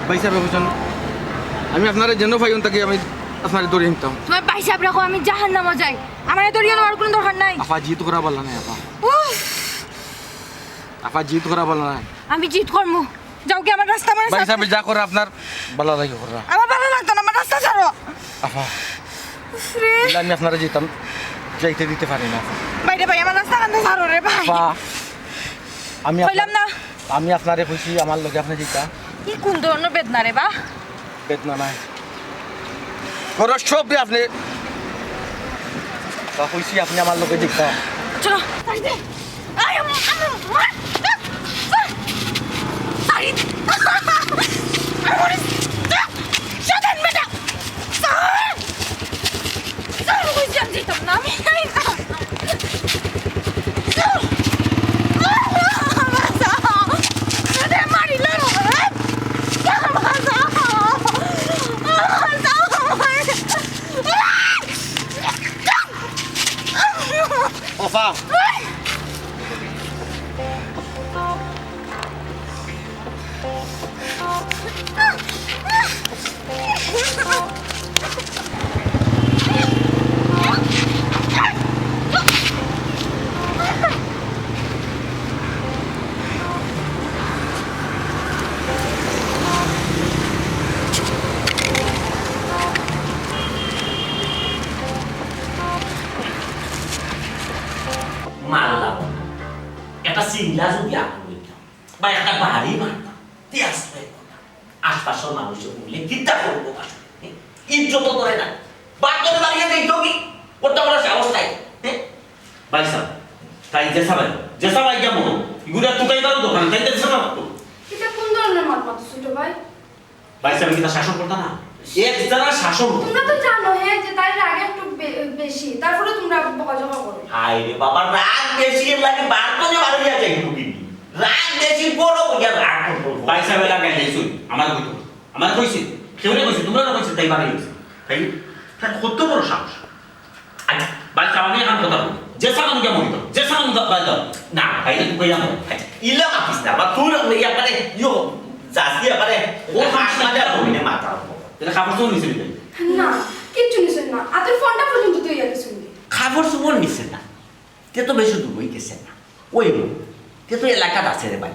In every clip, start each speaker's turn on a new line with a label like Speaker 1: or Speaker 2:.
Speaker 1: ভাই সাহেব বুঝছেন আমি আপনার যেন ভাইন তাকে আমি আপনার দৌড়িয়ে নিতাম
Speaker 2: তোমার ভাই সাহেব রাখো আমি জাহান্নামে যাই আমার দৌড়িয়ে নেওয়ার কোনো দরকার নাই
Speaker 1: আপা জিত করা বললা না আপা
Speaker 2: উফ,
Speaker 1: আপা জিত করা বললা না
Speaker 2: আমি জিত করবো যাও কি আমার রাস্তা মানে
Speaker 1: ভাই সাহেব যা করে আপনার ভালো লাগে করা
Speaker 2: আমার ভালো লাগতো না আমার রাস্তা ছাড়ো
Speaker 1: আপা
Speaker 2: উফ রে
Speaker 1: আমি আপনারা যেতাম যাইতে দিতে পারি না
Speaker 2: বাইরে ভাই আমার রাস্তা কান্দে ছাড়ো রে ভাই
Speaker 1: আপা আমি
Speaker 2: কইলাম না
Speaker 1: আমি আপনারে কইছি আমার লগে আপনি যেতা
Speaker 2: কি কোন ধরনের বেদনা রে বা
Speaker 1: বেদনা নাই করো সব দিয়ে আপনি কইছি আপনি আমার লগে যেতা
Speaker 2: চলো তাই দে আই আমি তাই আমার শয়তান বেটা স্যার স্যার কই যান যেতাম না আমি নাই না
Speaker 1: Ofa!
Speaker 3: মারলাম একটা সিংলা যদি আগুন দিতাম বা একটা বাড়ি মারতাম তিয়াস আশপাশের মানুষের বললে চিন্তা করবো ইজ্জত করে না বাচ্চারা দাঁড়িয়ে দেখতো কি করতে পারো সাহস তাই ভাই সাহেব তাই জেসা ভাই কেমন এগুলো তুকাই পারো দোকান তাই জেসা না
Speaker 4: এটা কোন ধরনের মত মত ছোট ভাই
Speaker 3: ভাই সাহেব কি শাসন করতা না এক যারা শাসন
Speaker 4: তোমরা তো জানো হ্যাঁ যে তার রাগ একটু বেশি তারপরে তোমরা বকাঝকা করো
Speaker 3: হাই রে বাবা রাগ বেশি লাগে বার করে বার হয়ে যায় কিন্তু রাগ বেশি বড় হইয়া রাগ করব ভাই সাহেব লাগাই দিছুই আমার কইছে কেউরে কইছে তোমরা না কইছে তাই বাড়ি গেছে তাই তার কত বড় সাহস আচ্ছা ভাই সাহেব আমি এখন কথা বলি যে সামান কে মরিত যে সামান বাই দাও না ভাই তুই কইয়া মর ইলা মাতিস না বা তুই ইয়া পারে ইয়ো জাসিয়া পারে ও হাস না যা কইনে মাথা এটা খাবার তো নিছে দিই
Speaker 4: না কিচ্ছু নিছেন না আতের ফোনটা পর্যন্ত তুই ইয়াকে শুনবি
Speaker 3: খাবার সুমন নিছে না তে তো বেশি দূর হইতেছে না ওই তে তো এলাকাত আছে রে ভাই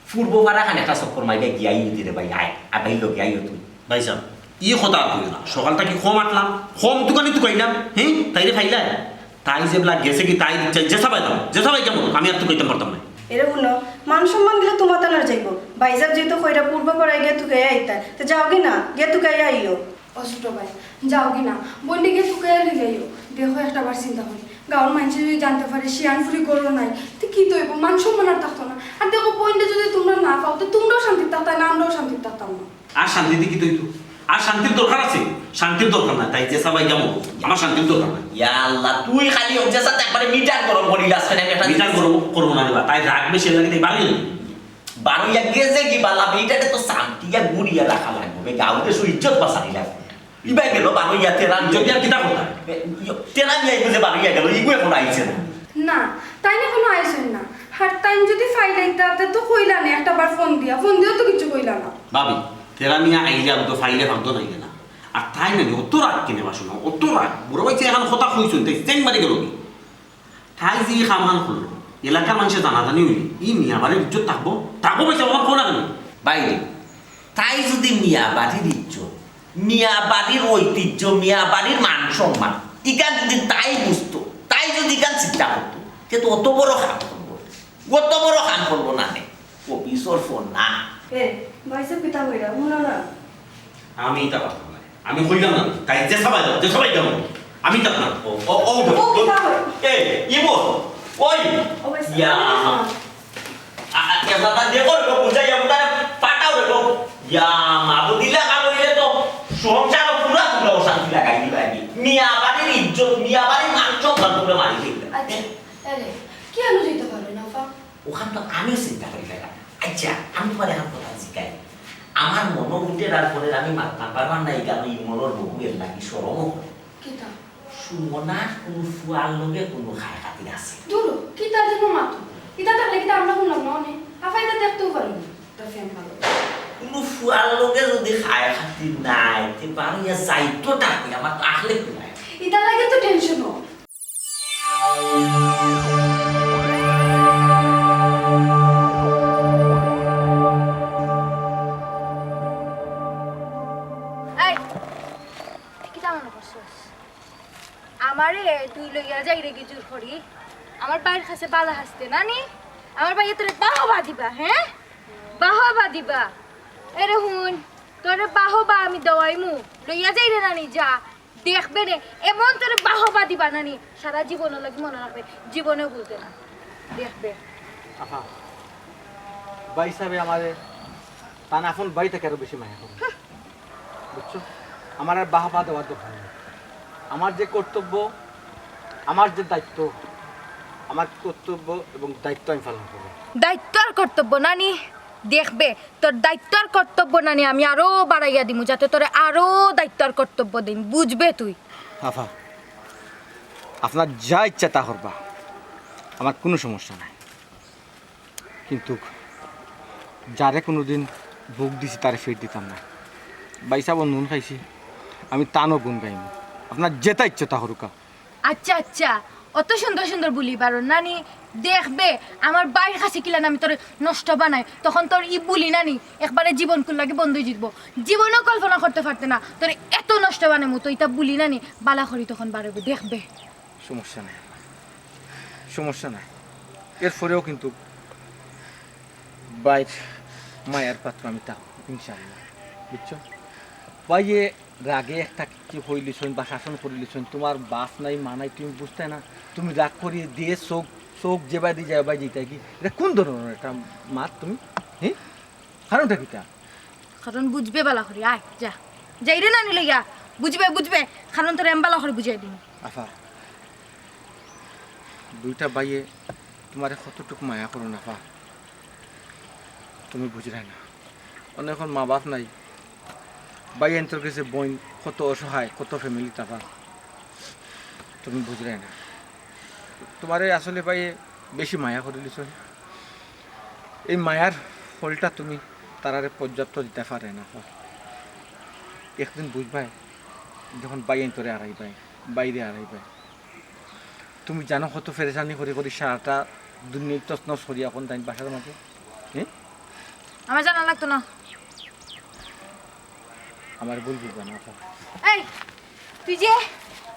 Speaker 3: পূর্ব পাড়া খান একটা চক্কর মাইবে গিয়াই হইতে রে ভাই আয় আবাই লোক গিয়াই তুই ভাই সাহেব ই কথা কই না সকালটা কি কম আটলাম কম দোকানে তো কইলাম হ্যাঁ তাইরে ফাইলা তাই যে বলা গেছে কি তাই যে সবাই কেমন আমি আর তো কইতাম পারতাম না
Speaker 5: এরে শুনো মান সম্মান দিলে তোমার তানার যাইব ভাইজাব যেহেতু কইরা পূর্ব পাড়ায় গিয়ে তুকে আইতা তো যাও কি না গিয়ে তুকে আইও
Speaker 4: ও ছোট ভাই যাও কি না বন্ডি গিয়ে তুকে এলি যাইও দেখো একটা বার চিন্তা করি গাঁর মানুষ যদি জানতে পারে শিয়ান ফুরি করো নাই তো কি তৈব মান সম্মান আর থাকতো না আর দেখো বন্ডে যদি তোমরা না পাও তো তোমরাও শান্তির থাকতাম না আমরাও শান্তির থাকতাম না
Speaker 3: আর শান্তিতে কি তুই তো আর শান্তির দরকার আছে শান্তির দরকার না তাই যে সবাই কেমন আমার শান্তির দরকার না ইয়া আল্লাহ তুই খালি ওজে সাথে একবারে মিটার গরম করিলাস কেন আমি একটা মিটার গরম করব না রে তাই রাগ বেশি লাগে তাই বাড়িয়া গেছে কি বালা বিটাতে তো শান্তিয়া গুড়িয়া রাখা লাগবে গাউতে সু ইজ্জত বাঁচানি লাগবে ইবাই গেল বাড়িয়া তেরান যদি আর কিতা কথা তেরান যাই বুঝে বাড়িয়া গেল ইগু এখন আইছে না
Speaker 4: না তাই না কোনো আইসেন না হার টাইম যদি ফাইলাইতে তো কইলা না একটা বার ফোন দিয়েও তো কিছু কইলা না
Speaker 3: ভাবি তেরা মিয়া আইলে আমি তো ফাইলে ভাবতো নাই না আর তাই না অত রাগ কিনে বাসো অত রাগ বুড়ো ভাই এখন কথা কইছুন তাই চেং মারি গেল কি তাই যে খামান করলো এলাকার মানুষের জানাজানি হইলি ই মিয়া বাড়ির ইজ্জত থাকবো পয়সা আমার কোনা কেন বাইরে তাই যদি মিয়া বাড়ির ইজ্জত মিয়া বাড়ির ঐতিহ্য মিয়া বাড়ির মান সম্মান ইকান যদি তাই বুঝতো তাই যদি ইকান চিন্তা করতো সে তো অত বড় খান করবো না নে অফিসর ফোন না
Speaker 5: এ ভাইজাব পিতা কইরা শুনো না
Speaker 3: আমি তা কথা না আমি কইলাম না তাই যে সবাই কেমন আমি তা না ও এ ইবো ওই ইয়া দাদা দেখো রে বুঝাই আমরা পাটাও রে ইয়া মাবুদিলা কামইলে তো সংসার পুরা তুলো শান্তি লাগাই দিবা কি মিয়া বাড়ির ইজ্জত মিয়া বাড়ির মান সম্মান পুরো মারি দিলা
Speaker 4: আচ্ছা আরে কি আলো যেতে পারে না ফা
Speaker 3: ওখান তো আমি চিন্তা করি লাগা আচ্ছা আমি তোমার এখন কথা শিখাই আমার মনোবুদ্ধি তারপরে আমি মাথা পারবার নাই কেন এই মনের বহুয়ের লাগি সরম
Speaker 4: কিতা
Speaker 3: সুমনা কোনো ফুয়ার লগে কোনো খায় খাতির আছে
Speaker 4: দূর কিতা যেন মাতো কিতা থাকলে কিতা আমরা শুনলাম না অনেক আফাইতা দেখতেও পারি না তা ফ্যান ভালো
Speaker 6: কোনো ফুয়ার লগে যদি খায় খাতি নাই তে বাড়িয়া যাইতো ডাকি আমার তো আহলে নাই
Speaker 4: ইতার লাগে তো টেনশন হয়।
Speaker 2: এই কি তামানো করছস আমারে তুই লইয়া যাই রে গিজুর করি আমার বাইর কাছে বালা হাসতে নানি আমার ভাই তোরে বাহবা দিবা হ্যাঁ বাহবা দিবা এরে হুন তোরে বাহবা আমি দেওয়াইমু লইয়া যাই রে নানি যা দেখবে রে এমন তোরে বাহবা দিবা নানি সারা জীবন লাগি মনে রাখবে জীবনেও ভুলতে না দেখবে
Speaker 1: আহা ভাই সাহেব আমাদের তান এখন বাড়ি থেকে আরো বেশি মায়া করে বুঝছো আমার আর বাহবা দেওয়ার দরকার নেই আমার যে কর্তব্য আমার যে দায়িত্ব আমার কর্তব্য এবং দায়িত্ব আমি পালন করবো
Speaker 2: দায়িত্ব আর কর্তব্য নানি দেখবে তোর দায়িত্ব আর কর্তব্য নানি আমি আরো বাড়াইয়া দিমু যাতে তোরে আরো দায়িত্ব আর কর্তব্য দিন বুঝবে তুই
Speaker 1: আফা আপনার যা ইচ্ছা তা করবা আমার কোনো সমস্যা নাই কিন্তু যারে কোনো দিন বুক দিছি তারে ফের দিতাম না বাইসাব নুন খাইছি আমি তানও গুণ গাইনি আপনার যেটা ইচ্ছা তা হরুকা
Speaker 2: আচ্ছা আচ্ছা অত সুন্দর সুন্দর বলি পারো নানি দেখবে আমার বাইরের কাছে কিলান আমি তোর নষ্ট বানাই তখন তোর ই বলি নানি একবারে জীবন কুল লাগে বন্ধুই জিতবো জীবনও কল্পনা করতে পারতে না তোর এত নষ্ট বানাই মতো এটা বলি নানি বালা করি তখন বাড়বে দেখবে
Speaker 1: সমস্যা নাই সমস্যা নাই এরপরেও কিন্তু বাইর মায়ার পাত্র আমি তাও ইনশাআল্লাহ বুঝছো বাইয়ে রাগে একটা কি হইলিছন বা শাসন করিলিছন তোমার বাস নাই মা নাই তুমি বুঝতে না তুমি রাগ করিয়ে দিয়ে চোখ চোখ যেবাই দিয়ে যায় বাই যেটা কি এটা কোন ধরনের একটা মাত তুমি হ্যাঁ কারণটা কিটা
Speaker 2: কারণ বুঝবে বালা করি আয় যা যাই রে নানি লইয়া বুঝবে বুঝবে কারণ তোর এম বালা করে বুঝাই দিন
Speaker 1: আফা দুইটা বাইয়ে তোমার কতটুকু মায়া করো না আফা তুমি বুঝলাই না অনেক এখন মা বাপ নাই বাই এন্তর কাছে বোন কত অসহায় কত ফ্যামিলি টাকা তুমি বুঝলাই না তোমারে আসলে ভাই বেশি মায়া করে দিছ এই মায়ার ফলটা তুমি তারারে পর্যাপ্ত দিতে পারে না একদিন বুঝবাই যখন বাই এন্তরে আড়াইবাই বাইরে আড়াইবাই তুমি জানো কত ফেরেশানি করে করি সারাটা দুনিয়া তছনছ করি এখন তাই বাসার মাঝে হ্যাঁ
Speaker 2: আমার জানা লাগতো না
Speaker 1: আমার ভুল বুঝবা না আপা
Speaker 2: এই তুই যে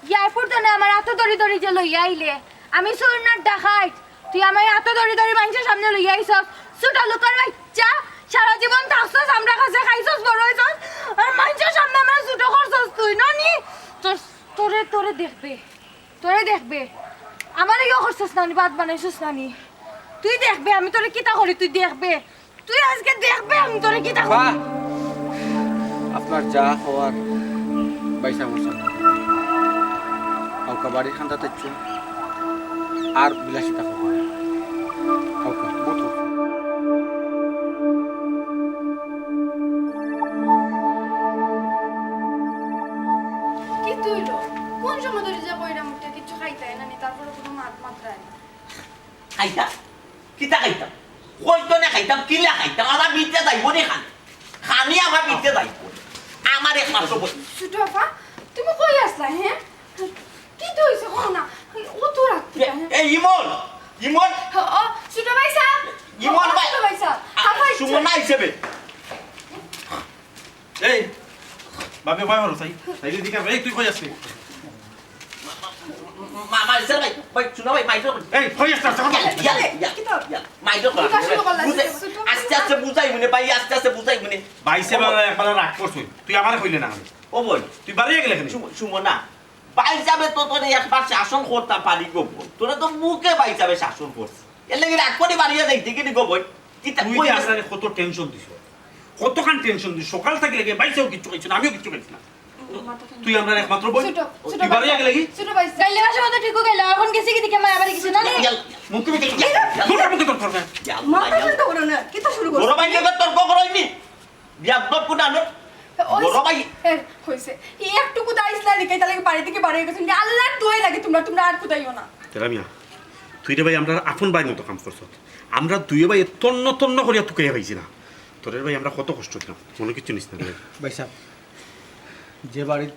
Speaker 2: এয়ারপোর্ট না আমার এত দড়ি দড়ি যে লইয়া আইলে আমি সুরনার দেখাই তুই আমার এত দড়ি দড়ি মানুষের সামনে লইয়া আইছস ছোটা লোকের বাচ্চা সারা জীবন থাকছস আমরা কাছে খাইছস বড় হইছস আর মানুষের সামনে আমার ছোট করছস তুই ননি তোরে তোরে দেখবে আমার ইয়ে করছস নানি বাদ বানাইছস নানি তুই দেখবে আমি তোরে কিতা করি তুই দেখবে তুই আজকে দেখবে আমি তোরে কিতা করি
Speaker 1: আপনার যা হওয়ার বাইসা বলছেন কাউকা বাড়ির খান্দাতে চুন আর বিলাসিতা করবো কাউকা বুঝো
Speaker 4: কি তুইল কোন সময় ধরে যাবো এটা মুখটা কিছু খাইতে হয় না নি তারপরে কোনো মাত্রায়
Speaker 6: খাইতা কিতা খাইতাম কইতো না খাইতাম কিলা খাইতাম আমার বিতে যাইব নি খানি আমার বিতে যাইব আমার একমাত্র বই
Speaker 4: ছোট আপা তুমি কই আসলা হ্যাঁ কি তুইছে কো না ও তো রাখতে হ্যাঁ
Speaker 6: এই ইমন ইমন
Speaker 4: ও ছোট ভাই সাহেব
Speaker 6: ইমন ভাই
Speaker 4: ছোট ভাই সাহেব হাফাই
Speaker 6: সুমনা হিসেবে
Speaker 7: এই বাবে ভয় হলো তাই তাই দিকে এই তুই কই আসছিস
Speaker 6: মামা হিসেবে ভাই শুনো ভাই মাইটো
Speaker 7: এই কই আসছিস
Speaker 6: মাইটো আস্তে আস্তে বুঝাই মনে ভাই আস্তে আস্তে বুঝাই মনে
Speaker 7: বাইসে বেলা একবার রাগ করছিস তুই আমারে কইলে না
Speaker 6: ও বল
Speaker 7: তুই বাড়িয়ে গেলে কেন
Speaker 6: সুমনা ভাই যাবে তো তোরে একবার শাসন করতে পারি গো তোরে তো মুখে ভাই যাবে শাসন করছিস এর লাগি রাগ করে বাড়িয়ে যাইতে কি গো বল কিতা
Speaker 7: তুই
Speaker 6: কই
Speaker 7: যে
Speaker 6: আসলে
Speaker 7: আসলে কত টেনশন দিছ কতখান টেনশন দিস সকাল থেকে লেগে বাইসেও কিচ্ছু খাইছ না আমিও কিচ্ছু খাইছি না তুই আমরা একমাত্র বই তুই বাড়িয়ে গেলে কি
Speaker 4: ছোট ভাই সাহেব
Speaker 2: গাইলে মাসে মতো ঠিক গেল এখন গেছি কি দিকে মায়া বাড়ি কিছু না
Speaker 6: মুখে মুখে
Speaker 7: মুখে মুখে তোর করবে
Speaker 5: মাথা ঠান্ডা করো না কি তো শুরু করছো
Speaker 6: বড় ভাই লেগে তর্ক করইনি বিয়াদব কুনানো বড় ভাই
Speaker 4: হইছে এই একটুকু দাইছলা দিকে তাহলে বাড়ি থেকে বাড়ি গেছেন আল্লাহর দোয়াই লাগে তোমরা আর কোথায়ও না
Speaker 7: তেরামিয়া তুই রে ভাই আমরা আপন ভাইয়ের মতো কাম করছ আমরা দুই ভাই তন্ন তন্ন করিয়া তুকে পাইছি না তোরের ভাই আমরা কত কষ্ট দিলাম মনে কিছু নিস না রে।
Speaker 1: ভাই সাহেব যে বাড়ির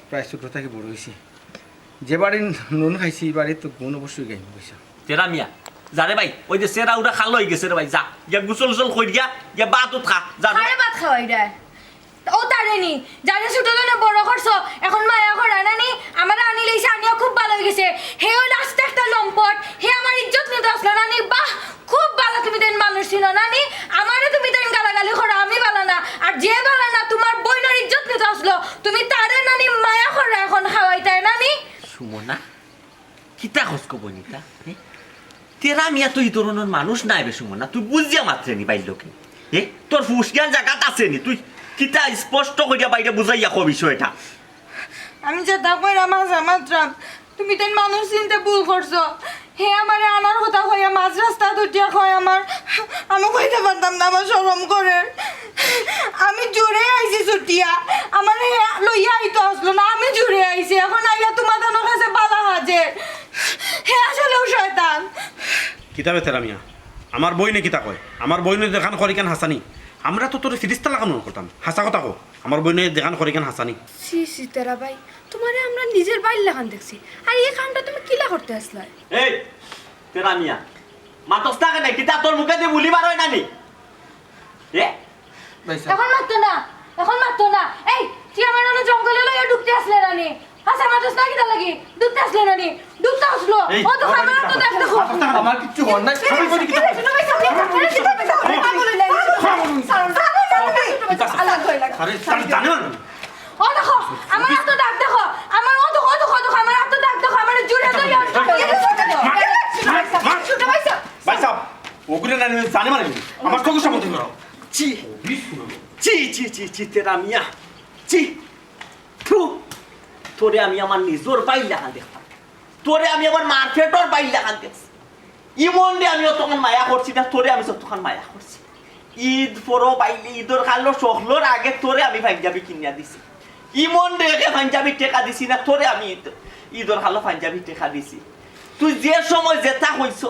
Speaker 1: প্রায় ছোট থেকে বড় হয়েছি, যে বাড়ির নুন খাইছি এই বাড়ির তো গুণ অবশ্যই গাইব ভাই সাহেব।
Speaker 6: তেরা মিয়া যারে ভাই ওই যে সেরা উড়া খাল হয়ে গেছে রে ভাই, যা গিয়া গুসল গুসল কই গিয়া গিয়া বাত খা যা।
Speaker 2: খারে ভাত খাওয়াই দেয় ও তারেনি জানে ছোট জনে বড় করছো এখন মায়া করে নানি আমার আনি লইছে আনিও খুব ভালো হয়ে গেছে হে ওই রাস্তা একটা লম্পট হে আমার ইজ্জত নিতে আসলো নানি বাহ খুব ভালো তুমি দেন মানুষ ছিল নানি আমারে তুমি দেন গালাগালি করো আমি ভালো না আর যে ভালো না তোমার বইনের ইজ্জত নিতে আসলো তুমি তারে নানি মায়া করে এখন খাওয়াইতাই নানি
Speaker 6: সুমনা কিতা খোঁজ কব নিতা তেরা মিয়া তুই ধরনের মানুষ নাই বে সুমনা, তুই বুঝিয়া মাত্রে নি বাইর লোকে তোর ফুসজ্ঞান জায়গাত আছে নি, তুই কিতা স্পষ্ট করিয়া বাইরে বুঝাইয়া কো বিষয়টা।
Speaker 2: আমি যে তা কইরা মাঝে মাত্রাম তুমি তেন মানুষ চিনতে ভুল করছো হে আমার আনার কথা কইয়া মাঝ রাস্তা দুটিয়া কয় আমার আমি কইতে পারতাম না আমার শরম করে আমি জোরে আইছি ছুটিয়া আমার হে লইয়া আইতো আসলো না আমি জোরে আইছি এখন আইয়া তোমার দানোর কাছে বালা হাজে হে আসলেও শয়তান।
Speaker 7: কিতাবে তেরা মিয়া আমার বই নে কিতা কয়, আমার বই নে দেখান করি কেন হাসানি, আমরা তো তোর ফিরিস্তা লাগানো করতাম হাসা কথা কো, আমার বই নে দেখান করি কেন হাসানি।
Speaker 4: সি সীতারা ভাই তোমারে আমরা নিজের বাড়ির লাগান দেখছি আর এই কামটা তুমি কিলা করতে আসলা?
Speaker 6: এই তেরা মিয়া মাতস্তা কেন কিতা তোর মুখে দিয়ে বুলি বার হয় নানি
Speaker 1: ভাই সাহেব
Speaker 2: এখন মারতো না এখন মারতো না এই তুই আমার অন্য জঙ্গলে লইয়া ঢুকতে আসলে রানি হাসা মাতস না কিতা লাগি ঢুকতে আসলে রানি ঢুকতে আসলো ও তো আমার তো দেখ দেখো
Speaker 1: আমার কিচ্ছু হন নাই আমি বলি কি
Speaker 7: আরে তাহলে জানো না
Speaker 2: ও দেখো আমার এত দাগ দেখো আমার ও দেখো আমার এত দাগ দেখো আমার জুড়ে ধরে
Speaker 7: ভাই সাহেব ওগুলো না জানে মানে আমার চোখের সামনে করো।
Speaker 6: চি চি চি চি চি তেরা মিয়া চি থু তোরে আমি আমার নিজর বাইল লাগান দেখতাম, তোরে আমি আমার মার্কেটর বাইল লাগান দেখছি, ইমন রে আমি তখন মায়া করছি না, তোরে আমি তখন মায়া করছি। ঈদ পরো বাইলে ঈদর খালো সহলোর আগে তোরে আমি পাঞ্জাবি কিনিয়া দিছি, ইমন রেখে পাঞ্জাবি টেকা দিছি না, তোরে আমি ঈদর খালো পাঞ্জাবি টেকা দিছি। তুই যে সময় যেটা হইছ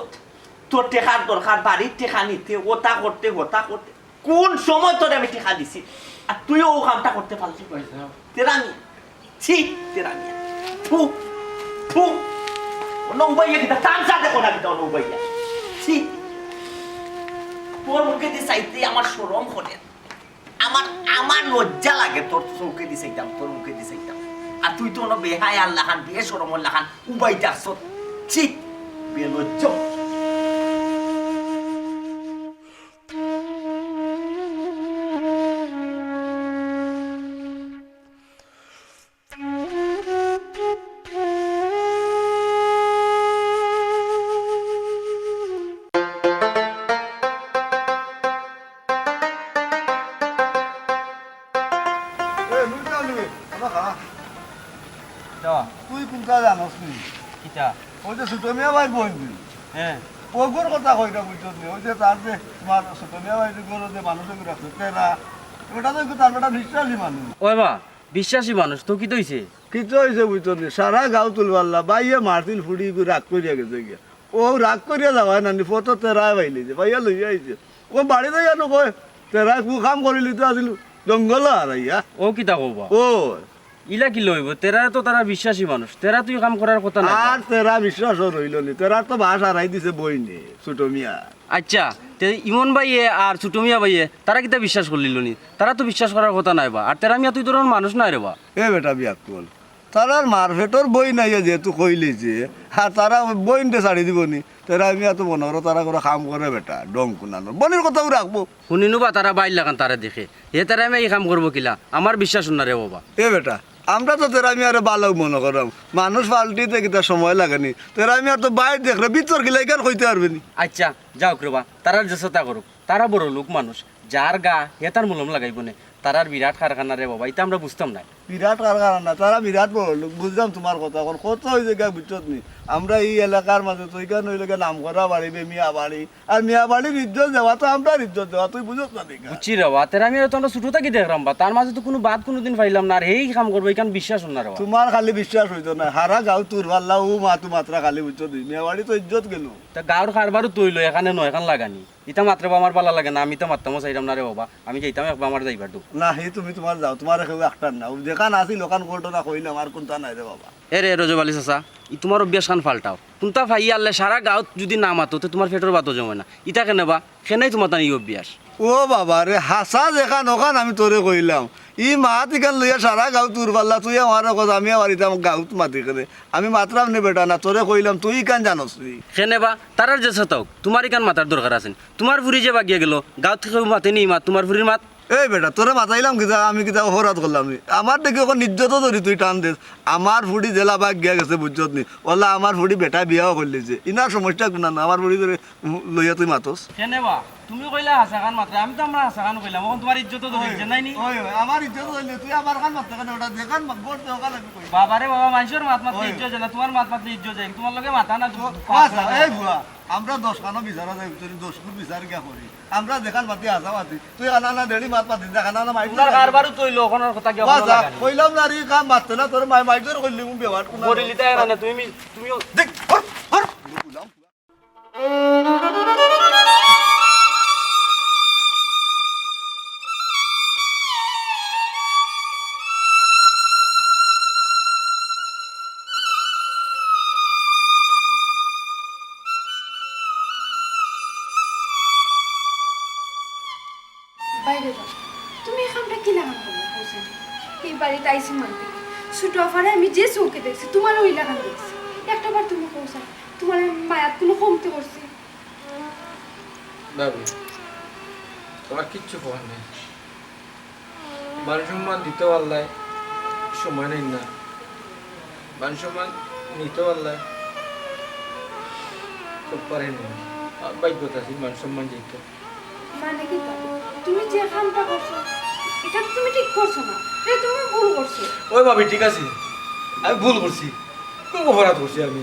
Speaker 6: তোর টেকার দরকার বাড়ির টেকা নিতে ওটা করতে কোন সময় তোরে আমি টেকা দিছি আর তুইও ও কামটা করতে পারলি তেরা মিয়া ছি তেরা মিয়া থু থু অন্য উপাইয়া কিতা তামসা দেখো না কিতা অন্য উপাইয়া ছি তোর মুখে দিয়ে চাইতে আমার শরম করে, আমার লজ্জা লাগে তোর চৌকে দিয়ে চাইতাম, তোর মুখে দিয়ে চাইতাম আর তুই তো অন্য বেহায় আল্লাহ খান বে শরম আল্লাহ খান উবাইটা আসত ছি বেলজ্জ।
Speaker 8: তুই কোনটা জানস নি
Speaker 1: কিটা
Speaker 8: ওই যে ছোট মিয়া ভাই বলবি
Speaker 1: হ্যাঁ
Speaker 8: ওগোর কথা কইটা বুঝছো নি ওই যে তার যে তোমার ছোট মিয়া ভাই যে গরো যে মানুষ রাখছে তেরা ওটা তো তার বেটা বিশ্বাসী মানুষ
Speaker 9: ওই বা বিশ্বাসী মানুষ তো কি তৈছে
Speaker 8: কিছু হয়েছে বুঝছো নি সারা গাঁও তুলবাল্লা বাইয়ে মারতিল ফুড়ি রাগ করিয়া গেছে গিয়া ও রাগ করিয়া যাওয়া নানি ফটো তেরা বাইলি যে বাইয়া লই আইছে ও বাড়িতে জানো কয় তেরা কু কাম করিলি তো আসিল জঙ্গল আর ইয়া
Speaker 9: ও কিতা কবা
Speaker 8: ও
Speaker 9: ইলা কি লইব তেরা তো তারা বিশ্বাসী মানুষ তেরা তুই কাম করার কথা না
Speaker 8: আর তেরা বিশ্বাস রইল নি তেরা তো বাস হারাই দিছে বই নি ছোট মিয়া
Speaker 9: আচ্ছা তে ইমন ভাইয়ে আর ছুটুমিয়া ভাইয়ে তারা কিতা বিশ্বাস করলিল নি তারা তো বিশ্বাস করার কথা নাই বা আর তেরা মিয়া তুই তোর মানুষ নাই রে বা
Speaker 8: এ বেটা বিয়াক কল তারার মারফেটর বই নাই যেহেতু কইলি যে হ্যাঁ তারা বইনতে ছাড়ি দিব নি তেরা আমি এত মনে করো তারা করে কাম করে বেটা ডং কুনানোর বনের কথাও রাখবো
Speaker 9: শুনিনু বা তারা বাইর লাগান তারা দেখে এ তারা আমি এই কাম করবো কিলা আমার বিশ্বাস না রে বাবা
Speaker 8: এ বেটা আমরা তো তেরা আমি আর ভালো মনে করাম মানুষ পাল্টিতে কিতা সময় লাগেনি তেরা আমি আর তো বাইর দেখলে ভিতর গিলাই কেন কইতে পারবে নি
Speaker 9: আচ্ছা যাও রে বা তারা চেষ্টা করুক তারা বড় লোক মানুষ যার গা হে তার মলম লাগাইব নে তারার বিরাট কারখানা রে বাবা এটা আমরা বুঝতাম না
Speaker 8: বিরাট কারখানা না, তারা বিরাট বড় লোক, বুঝলাম তোমার কথা। এখন কত হয়েছে গা বুঝছত নি, আমরা এই এলাকার মাঝে তো এখানে হইলে নাম করা বাড়ি মিয়া বাড়ি, আর মিয়া বাড়ির ইজ্জত দেওয়া তো আমরা ইজ্জত দেওয়া, তুই বুঝত না দেখা।
Speaker 9: বুঝছি রে বাবা তেরা আমি তো আমরা ছোট থাকি দেখলাম বা তার মাঝে তো কোনো বাদ কোনোদিন পাইলাম না আর এই কাম করবো এখান বিশ্বাস না রে বাবা
Speaker 8: তোমার খালি বিশ্বাস হইতো না, হারা গাঁও তোর পাল্লা ও মাতু মাত্রা খালি বুঝছত, মিয়া বাড়ি তো ইজ্জত গেল।
Speaker 9: তা গাঁর কারবারও তৈল এখানে নয় এখান লাগানি ইটা মাত্র আমার ভালো লাগে না, আমি তো মারতামও চাইলাম না রে বাবা, আমি যাইতাম একবার আমার যাইবার তো
Speaker 8: না হে তুমি তোমার যাও, তোমার কেউ একটার না, যেখান আসিল ওখান ঘটনা কইলাম, আর কোনটা নাই রে বাবা।
Speaker 9: এ রে রজব আলী চাচা ই তোমার অভ্যাস খান ফাল্টাও কোনটা ভাই আনলে সারা গাঁত যদি না মাতো তো তোমার পেটের বাতো জমে না ইটা কেন বা সেনাই তোমার তার এই অভ্যাস।
Speaker 8: ও বাবা রে, হাসা যেখান ওখান আমি তোরে কইলাম, ই মাত ইখান লইয়া সারা গাঁও তোর পাল্লা, তুই আমার কথা আমি বাড়িতাম গাঁত মাতি করে, আমি মাত্রাম নে বেটা না, তোরে কইলাম তুই ইখান জানস তুই
Speaker 9: সেনে বা তারার যে চাও তোমার ইকান মাতার দরকার আছে, তোমার ফুরি যে বাগিয়ে গেল গাঁত থেকে মাতে নি মাত তোমার ফুরির মাত।
Speaker 8: এই বেটা তোরে মাতাইলাম কিতা, আমি কিতা অপরাধ করলাম নি, আমার দেখি ওখান নির্যত ধরি তুই টান দেস, আমার ফুড়ি জেলা বাগ গিয়া গেছে বুঝছত নি, ওলা আমার ফুড়ি বেটা বিয়াও করলিছে, ইনার সমস্যা কোনা না, আমার ফুড়ি ধরে লইয়া তুই মাতস।
Speaker 9: সেনে বা তুমি কইলা হাসা খান মাত্রা আমি তো আমরা হাসা খান কইলাম এখন তোমার ইজ্জত তো ধরছে নাই নি
Speaker 8: আমার ইজ্জত হইলে তুই আমার খান মারতে কেন, ওটা যেখান গোট ওখান আমি কই।
Speaker 9: বাবারে বাবা মানুষের মাত মাত্র ইজ্জত যায় না তোমার মাত মাত্র ইজ্জত যায় তোমার লগে মাথা না
Speaker 8: আচ্ছা, এই বুয়া আমরা 10 খানো বিচারা যাই, তুই 10 ফুট বিচার গিয়া করি, আমরা যেখান মাতি আসা মাতি, তুই আনা দেড়ি মাত মাতি দেখা না মাই
Speaker 9: তোমার কারবারও তৈল ওখানের কথা কি
Speaker 8: আচ্ছা কইলাম না রে কাম মারতে না, তোর মাই মাইজর কইলি মু ব্যবহার কোন
Speaker 9: বলিলি তাই না তুমি তুমিও
Speaker 8: দেখ হর হর
Speaker 4: বাইরে যাও, তুমি এখানটা কি লাগান করলে হোসেন? এই বাড়িতে আইসি মানতে ছোট আফারে আমি যে চৌকে দেখছি তোমার ওই লাগান দেখছি, একটা বার তুমি হোসেন তোমার মায়াত কোনো কমতে করছি?
Speaker 1: বাবু তোমার কিচ্ছু খবর নেই, মান সম্মান দিতে পারলে সময় নেই না, মান সম্মান নিতে পারলে খুব পারেন বাধ্যতা আছে মান সম্মান যেত।
Speaker 4: মানে কি তুমি যে কামটা করছো এটা তো তুমি ঠিক করছো না, এটা তুমি ভুল করছো।
Speaker 1: ওই ভাবি ঠিক আছে, আমি ভুল করছি, খুব অপরাধ করছি আমি,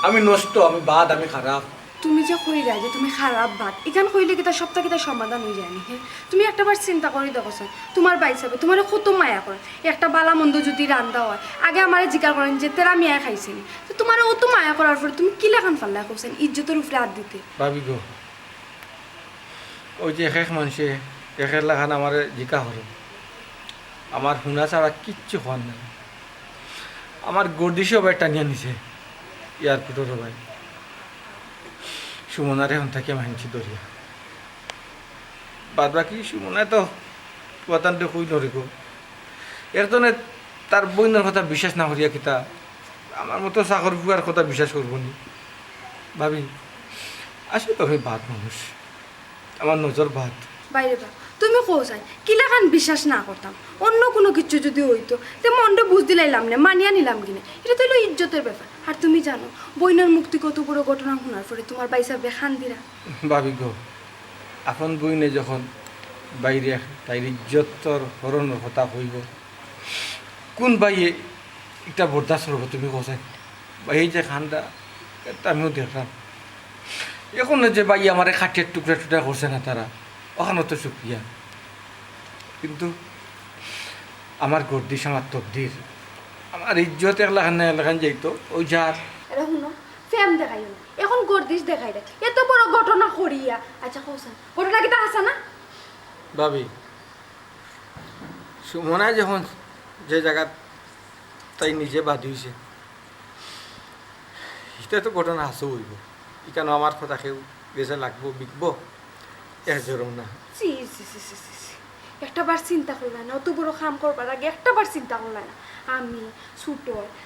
Speaker 1: আমি নষ্ট, আমি বাদ, আমি খারাপ।
Speaker 4: তুমি যে কইরা যে তুমি খারাপ বাদ এখান কইলে কি তার সপ্তাহ কি তার সমাধান হয়ে যায়নি? হ্যাঁ তুমি একটাবার চিন্তা করে দেখো, তোমার বাই যাবে তোমার কত মায়া করে, একটা বালা মন্দ যদি রান্দা হয় আগে আমারে জিজ্ঞাসা করেন যে তেরা মিয়া খাইছেন, তো তোমার অত মায়া করার পরে তুমি কি লেখান পারলা কোসেন ইজ্জতের উপরে হাত দিতে?
Speaker 1: ভাবি গো ওই যে এক মানুষে একের লাগান আমার জিকা হল, আমার শুনা ছাড়া কিচ্ছু হওয়ার নাই, আমার গর্দিসেও ভাই টানিয়া নিছে এয়ারপোর্টের ভাই, সুমনারে এখন থাকে মানছি দরিয়া, বাদ বাকি সুমনায় তো পতানটা কই নরিব, একজনে তার বইনের কথা বিশ্বাস না করিয়া কিতা আমার মতো চাকর বুয়ার কথা বিশ্বাস করবো নি। ভাবি আসলে আমি বাদ মানুষ, আমার নজর বাদ।
Speaker 4: বাইরে বা তুমি কোসাই কি লেখান বিশ্বাস না করতাম, অন্য কোনো কিছু যদি হইতো তে মনটা বুঝ দিলাইলাম না, মানিয়া নিলাম কিনা, এটা তো হলো ইজ্জতের ব্যাপার। আর তুমি জানো বইনের মুক্তি কত বড় ঘটনা শোনার পরে তোমার বাইসা বেখান দিরা।
Speaker 1: ভাবি গো আপন বইনে যখন বাইরে তাই ইজ্জতর হরণের কথা হইব, কোন বাইয়ে এটা বরদাস্ত করবো তুমি কোসাই? এই যে খানটা এটা আমিও দেখলাম, এখন যে বাই আমার খাটিয়ার টুকরা টুকরা করছে না তারা, ওখানে তো শুক্রিয়া, কিন্তু আমার গর্দিস আমার তকদির, আমার ইজ্জত এলাকান না এলাকান যাইতো ওই যার
Speaker 4: এটা শুনো ফ্যাম দেখাইও না, এখন গর্দিশ দেখাই দেয় এত বড় ঘটনা করিয়া। আচ্ছা কোসাই ঘটনা কি তা আসা না?
Speaker 1: ভাবি সুমনায় যখন যে জায়গা তাই নিজে বাদ হয়েছে, এটা তো ঘটনা হাসো হইব, কেন আমার কথা কেউ বেজে লাগবো বিকবো এর জরম না।
Speaker 4: সি সি সি সি সি সি একটা বার চিন্তা করলাই না, অত বড় কাম করবার আগে একটা বার চিন্তা করলাই না? আমি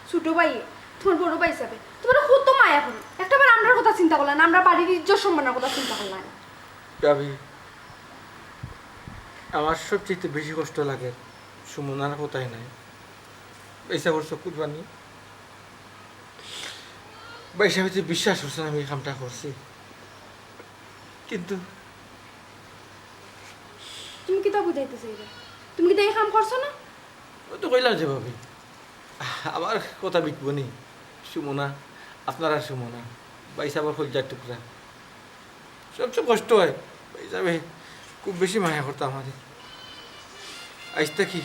Speaker 4: ছোট ভাই তোমার বড় ভাই যাবে তোমার কত মায়া করে, একটা বার আমরার কথা চিন্তা করলাই না, আমরা বাড়ির ইজ্জত সম্মানের কথা চিন্তা করলাই না?
Speaker 1: ভাবি আমার সবচেয়ে বেশি কষ্ট লাগে সুমনার কথাই নাই, পয়সা করছো কুরবানি, পয়সা হচ্ছে বিশ্বাস করছে আমি এই কামটা করছি, কিন্তু
Speaker 4: তুমি কি তো কথা বুঝাইতে চাইবে তুমি কি এই কাম করছো না
Speaker 1: ওই তো কইলাম যে ভাবি আমার কথা বিকবো নি সুমনা আপনার আর সুমনা ভাই সাহেবের হলজার টুকরা সবচেয়ে কষ্ট হয় ভাই সাহেবে খুব বেশি মায়া করতাম আমাদের আইসতে কি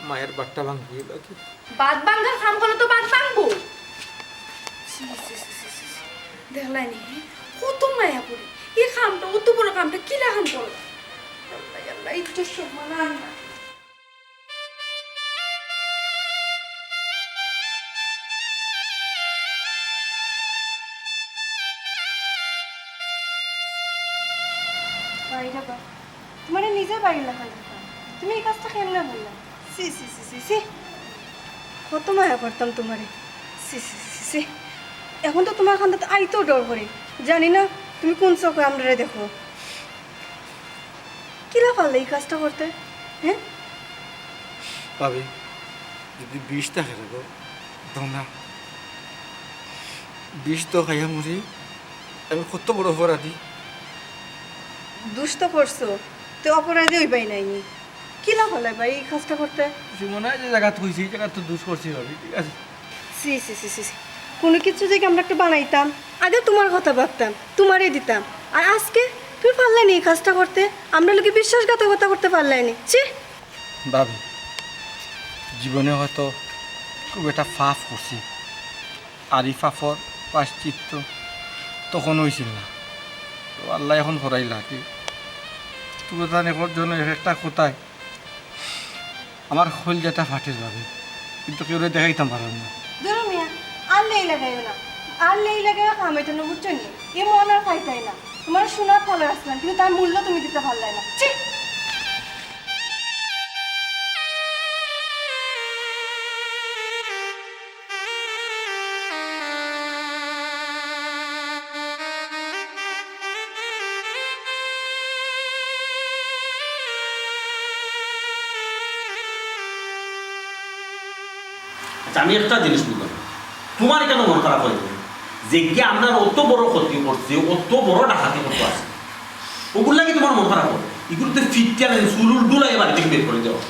Speaker 1: মায়ের বাট্টা ভাঙবি বাকি
Speaker 4: বাদ ভাঙ্গার কাম করলে তো বাদ ভাঙবো দেখলাই নি কত মায়া পড়ি এই কামটা অত বড় কামটা কি লাগাম করো আল্লাহ আল্লাহ একটু সম্মান আনবা
Speaker 5: বাইরে বা তোমার নিজে বাড়ি লেখা তুমি এই কাজটা কেমনে বললাম সি সি সি সি সি কত মায়া করতাম তোমারে সি সি সি সি এখন তো তোমার খান্দাতে আইতেও ডর করে জানি না তুমি কোন চোখে আমরা দেখো কিরা পারলে এই কাজটা করতে হ্যাঁ
Speaker 1: ভাবি যদি বিষ থাকে গো দাও না বিষ তো খাইয়া মরি আমি কত বড় অপরাধী
Speaker 5: দুষ্ট করছো তো অপরাধী ওই পাই নাইনি কিলা হলে ভাই এই কাজটা করতে
Speaker 1: সুমনা যে জায়গা থইছি এই জায়গা তো দুষ করছি ভাবি ঠিক আছে
Speaker 5: সি সি সি সি সি। কোনো কিছু যদি আমরা একটা বানাইতাম আগে তোমার কথা ভাবতাম তোমারই দিতাম আর আজকে তুমি পারলে নি এই কাজটা করতে আমরা লোকে বিশ্বাসঘাতকতা করতে পারলে নি ছি
Speaker 1: ভাবি জীবনে হয়তো খুব একটা ফাফ করছি আর এই ফাফর পাশ্চিত্য তখন হয়েছিল না তো আল্লাহ এখন করাইলা কি তুই জানে জন্য একটা কোথায় আমার খোল যেটা ফাটিস ভাবি কিন্তু কেউ দেখাইতাম পারলাম না
Speaker 5: ধরো মিয়া আর লেই লাগাইও না আর লেই লাগাইও কামাইতো না বুঝছো নি এ মন আর পাইতাই না তোমার সোনার ফলে আসলাম কিন্তু তার মূল্য তুমি দিতে পারলাই না ছি
Speaker 3: আচ্ছা আমি একটা জিনিস বুঝলাম তোমার কেন মন খারাপ হয়ে যাবে যে কি আমরা অত বড় ক্ষতি করছি অত বড় ডাকাতি করতে আছে ওগুলো লাগে তোমার মন খারাপ হবে এগুলো তো ফিটটা নেই চুলুল ডুলাই বাড়ি থেকে বের করে দেওয়া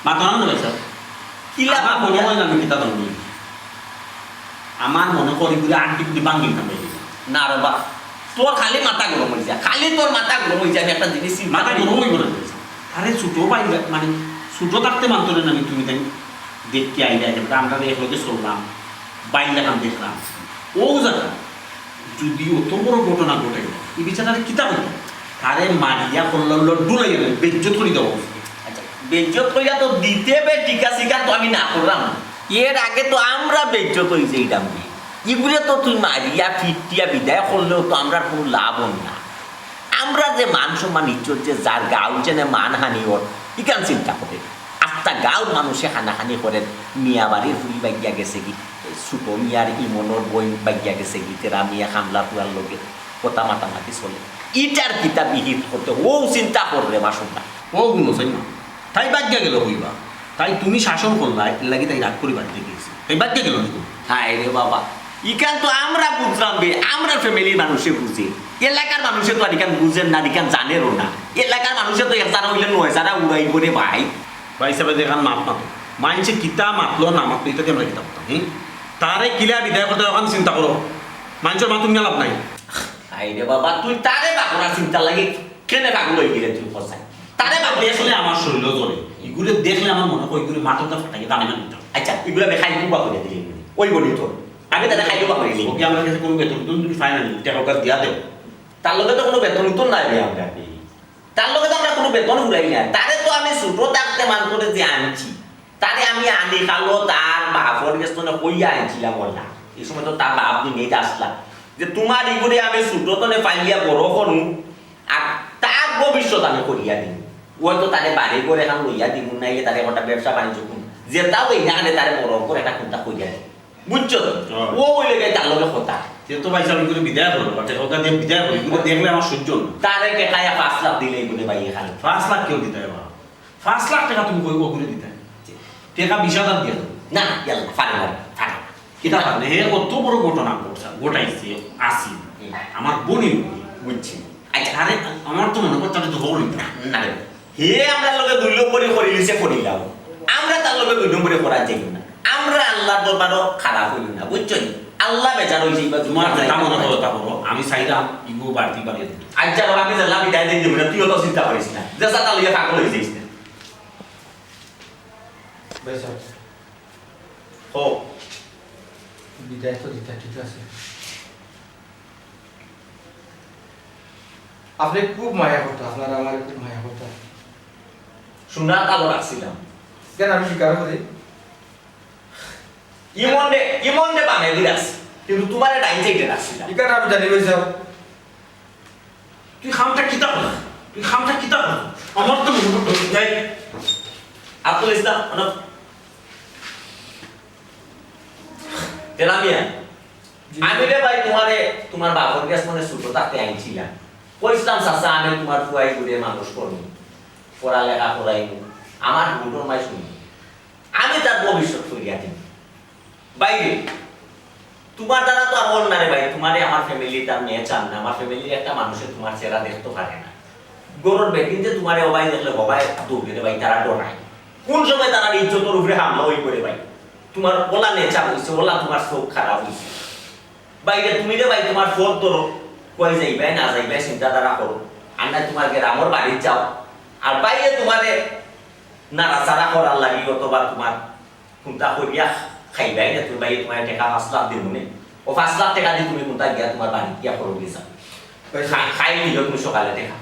Speaker 3: মাথা না ভাই স্যার আমার মনে হয় না আমি কিতা জানি আমার মনে করি বলে আন্টি কুটি বাঙ্গি খাবে
Speaker 6: না রে বা তোর খালি মাথা গরম হয়ে যায় খালি তোর মাথা গরম হয়ে যায় আমি একটা জিনিস
Speaker 3: মাথা গরম হয়ে গেল আরে ছোটো পাই মানে ছোটো থাকতে মানতো না আমি তুমি তাই দেখতে আইলে আমরা একলগে চললাম বাইরে দেখাম দেখলাম ও জায়গা যদি অত বড় ঘটনা ঘটে এই বিচারে কিতা হইল তারে মারিয়া করল ডুলাই গেল বেজ্জত করে দেওয়া
Speaker 6: আচ্ছা বেজ্জত কইরা তো দিতে বে টিকা সিকা তো আমি না করলাম এর আগে তো আমরা বেজ্জত হইছে এইটা আমি এগুলো তো তুই মারিয়া ফিটিয়া বিদায় করলেও তো আমরা কোনো লাভ হল না আমরা যে মান সম্মান ইজ্জত যে যার গাঁও যেনে মানহানি ওর ইকান চিন্তা করে আত্মা গাঁও মানুষে হানাহানি করেন মিয়া বাড়ির ফুল বাগিয়া গেছে কি ছোট মিয়ার ইমনের বই বাগিয়া গেছে কি তেরা মিয়া হামলা পুরার লোকে কথা মাতামাতি চলে ইটার কিতা বিহিত করতে ও চিন্তা করলে বাসন না
Speaker 3: ও গুণ চাই না তাই বাদ গেল হইবা তাই তুমি শাসন করলা এর লাগে তাই রাগ করি বাড়িতে গিয়েছে তাই বাদ গেল
Speaker 6: হায় রে বাবা ইকান তো আমরা বুঝলাম বে আমরা ফ্যামিলির মানুষে বুঝি এলাকার মানুষে তো আর ইকান বুঝেন না ইকান জানেরও না এলাকার মানুষে তো একজারা হইলে নয় যারা উড়াই করে ভাই
Speaker 3: ভাই সাহেব দেখান মাপ না তো মানছে কিতা মাতলো না মাতলো এটাতে আমরা কিতা করতাম তারে কিলা বিদায় করতে এখন চিন্তা করো মানুষের মা তুমি লাভ নাই
Speaker 6: হায় রে বাবা তুই তারে বাকরা চিন্তা লাগে কেনে পাগল হয়ে গেলে তুই ফসাই তারে বাকলে
Speaker 3: দেখলে আমার শরীর জ্বলে এগুলো দেখলে আমার মনে হয় এগুলো মাথাটা ফাটাই দানে না নিতাম
Speaker 6: আচ্ছা এগুলো আমি খাই কুবা করে দিই ওই বলি তোর আমি তাদের খাই কুবা করে দিই
Speaker 3: ওকে আমার কাছে কোনো বেতন তুমি ফাইনাল টাকা দিয়া দেও
Speaker 6: তার লগে তো কোনো বেতন তো নাই রে আমরা তার লগে তো আমরা কোনো বেতন উড়াই না তারে তো আমি ছোট থাকতে মান করে যে আনছি তারে আমি আনি খালো তার বাপর গেস্তনে কইয়া আনছিলাম বললাম এই সময় তো তার বাপ নিয়ে আসলাম যে তোমার ইগুড়ি আমি ছোট তনে পাইলিয়া বড় করু আর তার ভবিষ্যৎ আমি করিয়া দিই ওই তো তারে বাড়ি করে এখন লইয়া দিব নাইলে তারে একটা ব্যবসা বাণিজ্য করুন যেটাও এইখানে তারে বড় করে একটা কোনটা করিয়া দিই বুঝছো ও ওই লেগে তার লগে কথা
Speaker 3: সে তো ভাই সাহেব এগুলো বিদায় করলো টাকা দিয়ে বিদায় করলো এগুলো দেখলে আমার সহ্য না
Speaker 6: তারে কেটাইয়া 5 লাখ দিলে এগুলো ভাই খালি
Speaker 3: 5 লাখ কেউ দিতে হবে 5 লাখ টাকা তুমি কই ওগুলো দিতে টাকা 20,000 দিয়ে
Speaker 6: না ইয়াল্লা ফারে ফারে
Speaker 3: কিতা পারলে হে কত বড় ঘটনা ঘটাইছে আসি আমার বোনই
Speaker 6: বুঝছি
Speaker 3: আচ্ছা আরে আমার তো মনে করতে তো হল না রে হে আমরা লগে দুই লোক করে করিলিছে করিলাম আমরা তার লগে দুই নম্বরে করা যাই না আমরা আল্লাহর দরবারও খারাপ হইল না বুঝছো আল্লাহ বেজার হইছে বা তোমার যেটা মনে হলো তা করো আমি চাইলাম ইগো বাড়তি বাড়িয়ে দিই আচ্ছা আমি জানলাম বিদায় দিয়ে দেব না তুইও তো চিন্তা করিস না যে সাতা লইয়া পাগল হয়ে যাইস না
Speaker 1: ভাই সাহেব
Speaker 3: ও
Speaker 1: বিদায় তো দিতে ঠিক আছে আপনি খুব মায়া করতো আপনার আমার খুব মায়া করতো
Speaker 3: শোনা কালো রাখছিলাম
Speaker 1: কেন আমি স্বীকার করি
Speaker 3: ইমনে বানাই দিয়ে রাখছি কিন্তু তোমার ডাইন সাইডে রাখছিলাম
Speaker 1: ঠিক আছে আমি জানি ভাই সাহেব
Speaker 3: তুই খামটা কিতাব না তুই খামটা কিতাব না আমার তো মনে করতো যাই আব্দুল ইসলাম মানে তেলামিয়া আমি রে ভাই তোমার বাবার কাছে মানে ছোট থাকতে আইছিলাম কইছিলাম চাচা আমি তোমার ফুয়াই ঘুরে মানুষ করবো পড়ালেখা করাইব আমার ভুটোর মাই শুনি আমি তার ভবিষ্যৎ করিয়া দিই বাইরে তোমার দ্বারা তো আর হল না রে ভাই তোমারে আমার ফ্যামিলি তার মেয়ে চান না আমার ফ্যামিলির একটা মানুষের তোমার চেহারা দেখতে পারে না গরুর বেকিনতে তোমারে অবাই দেখলে হবাই দৌড়ে রে ভাই তারা ডরায় কোন সময় তারা ইজ্জতের উপরে হামলা হই করে ভাই তোমার ওলা নেচার হইছে ওলা তোমার চোখ খারাপ হইছে বাইরে তুমি রে ভাই তোমার ফোন ধরো কই যাইবে না যাইবে চিন্তাধারা করো আর না তোমার গ্রামের বাড়ি যাও আর বাইরে তোমারে নাড়াচাড়া করার লাগি অথবা তোমার কোনটা করিয়া খাইবাই না তুমি বাইরে তোমার টাকা 5 লাখ দিব নে ও 5 লাখ টাকা দিয়ে তুমি কোনটা গিয়া তোমার বাড়ি গিয়া করো গিয়ে যাও খাই নিল তুমি সকালে দেখা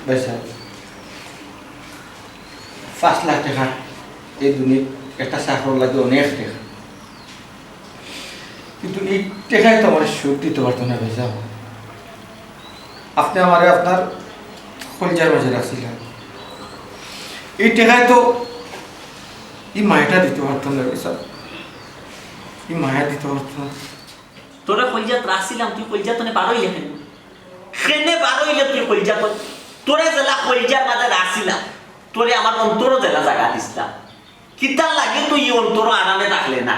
Speaker 1: ভাই সাহেব 5 লাখ টাকা এই দুনিয়া একটা চাকর লাগে অনেক টাকা কিন্তু এই টাকায় তো আমার সুখ দিতে পারতো না ভাই সাহেব আপনি আমারে আপনার কলজার মাঝে রাখছিলেন এই টাকায় তো এই মায়াটা দিতে পারতো না ভাই সাহেব এই মায়া দিতে পারতো না
Speaker 3: তোরা কলজাত রাখছিলাম তুই কলজাতনে বারোইলে খেনে বারোইলে তুই কলজাত তোরে জেলা কলজার মাঝে রাখছিলাম তোরে আমার অন্তর জেলা জায়গা দিছিলাম কিতার লাগে তুই এই অন্তর আরামে থাকলে না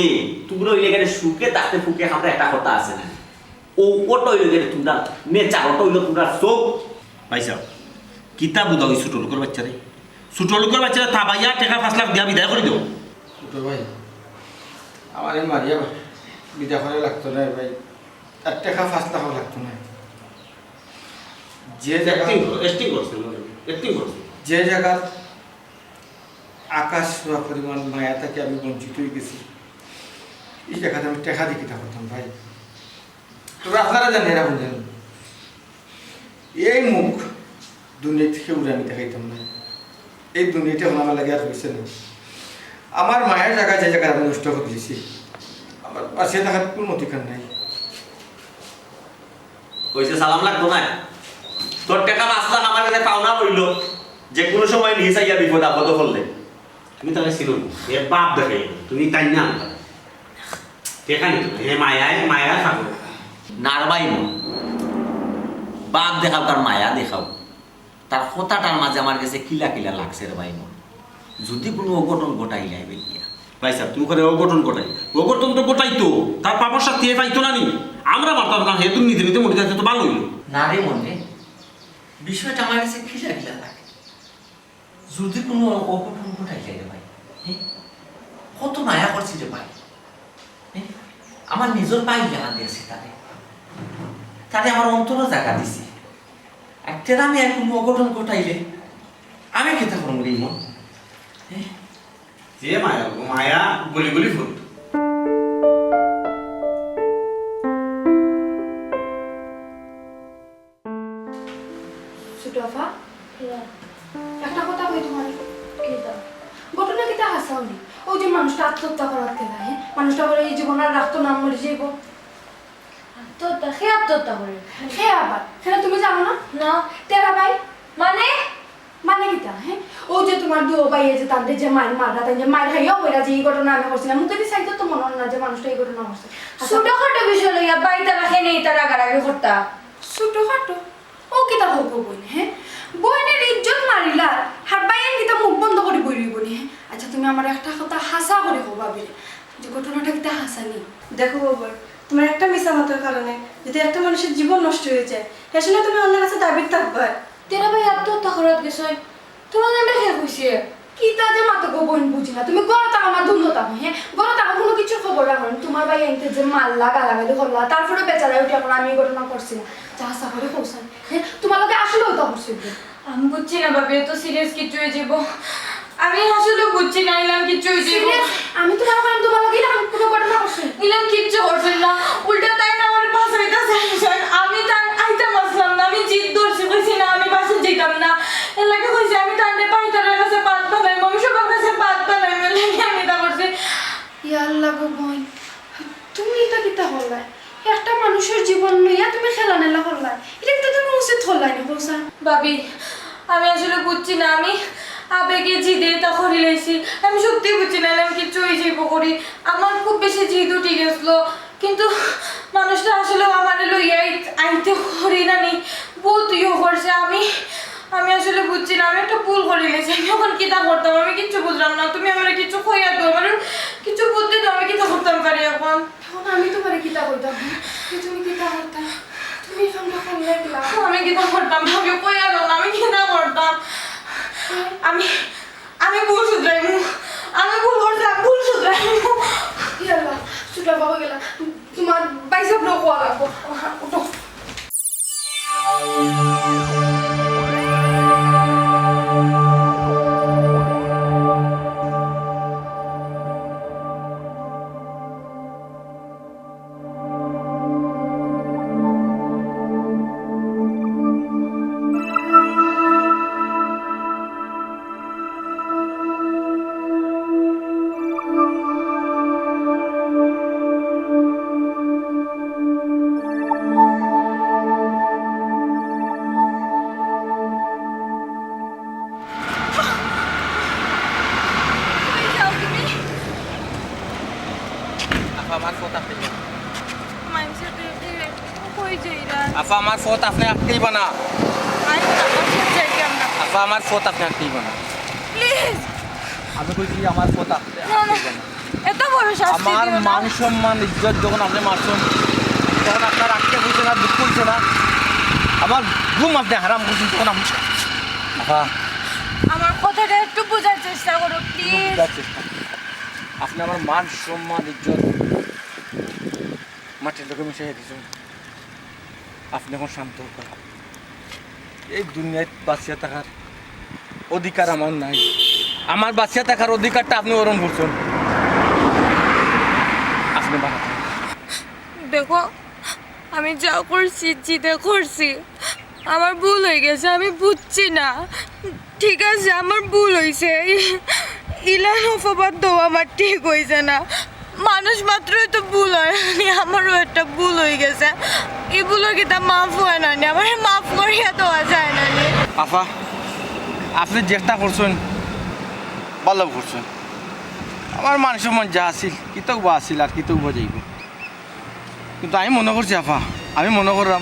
Speaker 3: এ তোমরা ওই লেগে সুখে থাকতে ফুকে আমরা একটা কথা আছে না ও ওটা ওই লেগে তোমরা নেচার ওটা হইলো তোমরা চোখ পাইছা কিতা বুঝা ওই ছোট লোকের বাচ্চারে ছোট লোকের বাচ্চারা তা ভাইয়া টাকা 5 লাখ দিয়া বিদায় করে দেবো
Speaker 1: ছোটো ভাই আমার এই মারিয়া বিদা করে লাগতো না ভাই আর টাকা 5 লাখও লাগতো না যে জায়গা যে জায়গা আকাশ ছোঁয়া পরিমাণ মায়া থেকে আমি বঞ্চিত হয়ে গেছি এই জায়গাতে আমি টাকা দিয়ে কিতা করতাম ভাই তবে আপনারা জানেন এরা বুঝেন এই মুখ দুনিয়া থেকে উড়ে আমি দেখাইতাম না এই দুনিয়াটা আমার লাগে আর হয়েছে না আমার মায়ের জায়গা যে জায়গায় আমি নষ্ট করে দিয়েছি আমার পাশে থাকার কোনো অধিকার নাই
Speaker 3: কইছে সালাম লাগতো না তোর টাকা 5 লাখ আমার কাছে পাওনা হইল যে কোনো সময় নিয়ে চাইয়া বিপদ আপদ করলে তুমি তাহলে ছিল এর বাপ দেখে তুমি তাই না দেখা নি হে মায়া থাকো নারবাই বাপ দেখাও তার মায়া দেখাও তার কথাটার মাঝে আমার কাছে কিলা কিলা লাগছে রে ভাই মন যদি কোনো অঘটন ঘটাই লাইবে গিয়া ভাই স্যার তুমি করে অঘটন ঘটাই অঘটন তো ঘটাই তো তার পাপর সাথে পাইতো না নি আমরা মারতাম না হে তুমি নিতে নিতে মরে যাচ্ছে তো ভালো হইলো না রে মনে বিষয়টা আমার কাছে খিলা খিলা লাগে যদি কোনো অঘটন ঘটাই রে ভাই কত মায়া করছি রে ভাই আমার নিজের পাই জানা দিয়েছি তারে আমার অন্তর জায়গা দিছি একটা আমি এখন অঘটন ঘটাইলে আমি খেতে করবো রে মন যে মায়া মায়া গলি গলি ফুল
Speaker 4: সুটফা একটা কথা কই তোমার ঘটনা কিতা হাসাওনি ও যে মানুষটা আত্মহত্যা করার কেনা হ্যাঁ মানুষটা বলে এই জীবন আর রাখতো নাম মরে যাইব
Speaker 2: আত্মহত্যা সে আত্মহত্যা করে
Speaker 4: হ্যাঁ আবার সেটা তুমি জানো না
Speaker 2: না
Speaker 4: তেরা ভাই
Speaker 2: মানে
Speaker 4: মানে কিতা হ্যাঁ ও যে তোমার দুও ভাই যে তাদের যে মারটা তাই যে মার খাইও ওইরা যে এই ঘটনা আমি করছিলাম মুখে চাইতো তো মনে হয় না যে মানুষটা এই ঘটনা করছে
Speaker 2: ছোটখাটো বিষয় লইয়া বাড়িতে রাখে নেই তার আগারাগি করতা
Speaker 4: ছোটখাটো ও কিতা হোক বই হ্যাঁ বইনের ইজ্জত মারিলা হার বাইয়ের কিতা মুখ বন্ধ করে বই বলি হ্যাঁ আচ্ছা তুমি আমার একটা কথা হাসা করে হো ভাবিলে যে ঘটনাটা কিতা হাসানি
Speaker 5: দেখো বাবার তোমার একটা মিশা মতের কারণে যদি একটা মানুষের জীবন নষ্ট হয়ে যায় হ্যাঁ শুনে তুমি অন্যের কাছে দাবি থাকবে
Speaker 2: তেরা ভাই আত্মহত্যা করাত গেছে তোমার নামটা কে কইছে
Speaker 4: কিতা যে মাতো গো বোন বুঝি না তুমি গড় টাকা আমার ধুন্ধ থাকো হ্যাঁ গড় টাকা কোনো কিছু খবর রাখো না। তোমার ভাই এনতে যে মাল্লা গালাগালি করলা তারপরে বেচারা উঠে এখন আমি এই ঘটনা করছি না যা আশা করে কৌশল হ্যাঁ তোমার লগে আসলেও তো করছি
Speaker 2: আমি বুঝছি না ভাবি তো সিরিয়াস কিছু হয়ে যাব আমি আসলে বুঝছি না ইলাম কিছু হয়ে যাব
Speaker 4: আমি তো ভাবলাম তোমার লগে এরকম কোনো ঘটনা করছি
Speaker 2: ইলাম কিচ্ছু করছেন না উল্টা তাই না আমার পাশে হইতাছে আমি তার আইতাম আসলাম না আমি জিদ ধরছি কইছি না আমি পাশে যেতাম না এর লাগে কইছি আমি তান্ডে পাইতারের কাছে পাত পালাই আমি সবার কাছে পাত পালাই লাগে আমি তা করছি
Speaker 4: ইয়া আল্লাহ গো বোন তুমি এটা কিতা হল্লা একটা মানুষের জীবন লইয়া তুমি খেলা নেলা হল্লা এটা তো তুমি উচিত হল্লাই না কৌশল
Speaker 2: ভাবি আমি আসলে বুঝছি না আমি আবেগে জিদে তা করি লাইছি আমি সত্যি বুঝছি না আমি কিছু হয়ে যাইব করি আমার খুব বেশি জিদ উঠে গেছিল কিন্তু মানুষটা আসলে আমার লইয়া আইতে করি না নি বহুত ইয়ে করছে আমি আসলে বুঝছি না আমি একটা ভুল করে লাইছি আমি এখন কিতা করতাম আমি কিচ্ছু বুঝলাম না তুমি আমার কিছু কইয়া দাও আমার কিছু বুদ্ধি দাও আমি কিতা করতাম পারি এখন
Speaker 4: এখন আমি তোমার কিতা কইতাম তুমি কিতা করতা তুমি এখানটা ফোন লাগলা
Speaker 2: আমি কিতা করতাম ভাবি কইয়া দাও না আমি কিতা করতাম আমি ভুল শুধরাইমু আমি ভুল করছি আমি ভুল শুধরাইমু
Speaker 4: ইয়া আল্লাহ সুটা বাবা গেলা তোমার বাইসা ব্লক হওয়া লাগবো উঠো
Speaker 1: আমার ফোন আপনি
Speaker 2: মানুষের কই যাইরা
Speaker 1: আফা আমার ফোন আপনি আঁকতেই বানা আফা আমার ফোন আপনি আঁকতেই বানা
Speaker 2: প্লিজ
Speaker 1: আমি কইছি আমার ফোন আপনি
Speaker 2: এত বড় শাস্তি
Speaker 1: আমার
Speaker 2: দিও না।
Speaker 1: মান সম্মান ইজ্জত যখন আপনি মারছেন তখন আপনার আটকে বলছে না দুঃখ করছে না আমার ঘুম আপনি হারাম করছেন তখন আমি আফা
Speaker 2: আমার কথাটা একটু বোঝার চেষ্টা করো প্লিজ
Speaker 1: বুঝার চেষ্টা করুন। আপনি আমার মান সম্মান ইজ্জত মাটির লোকে মিশিয়ে দিয়েছেন আপনি এখন শান্ত করেন এই দুনিয়ায় বাঁচিয়ে থাকার অধিকার আমার নাই আমার বাঁচিয়ে থাকার অধিকারটা আপনি ওরম করছেন আপনি বানাতে
Speaker 2: দেখো আমি যা করছি জিদে করছি আমার ভুল হয়ে গেছে আমি বুঝছি না ঠিক আছে আমার ভুল হয়েছে ইলান অপবাদ দেওয়া আমার ঠিক হয়েছে না মানুষ মাত্রই তো ভুল হয় আমারও একটা ভুল হয়ে গেছে এই ভুলের কিতা মাফ হয় না আমার মাফ করিয়া দেওয়া যায় না
Speaker 1: আফা আপনি চেষ্টা করছেন ভালো করছেন আমার মান সম্মান যা আসিল কিতক বা আসিল আর কিতক বা যাইব কিন্তু আমি মনে করছি আফা আমি মনে করলাম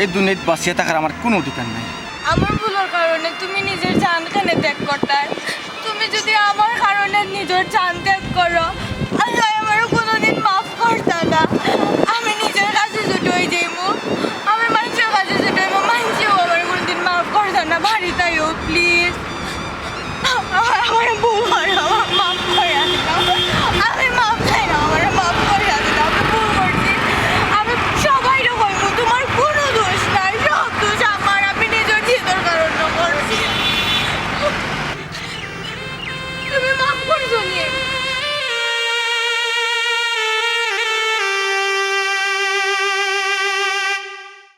Speaker 1: এই দুনিয়াত বাঁচিয়ে থাকার আমার কোনো অধিকার নাই
Speaker 2: আমার ভুলের কারণে তুমি নিজের জান কেন ত্যাগ করতে তুমি যদি আমার কারণে নিজের জান ত্যাগ করো আল্লাহ আমার কোনোদিন মাফ করতে না আমি নিজের কাছে জুটোই যাইমু আমি মানুষের কাছে জুটোইব মানুষেও আমার কোনোদিন মাফ করতে না ভারী তাইও প্লিজ আমার ভুল হয়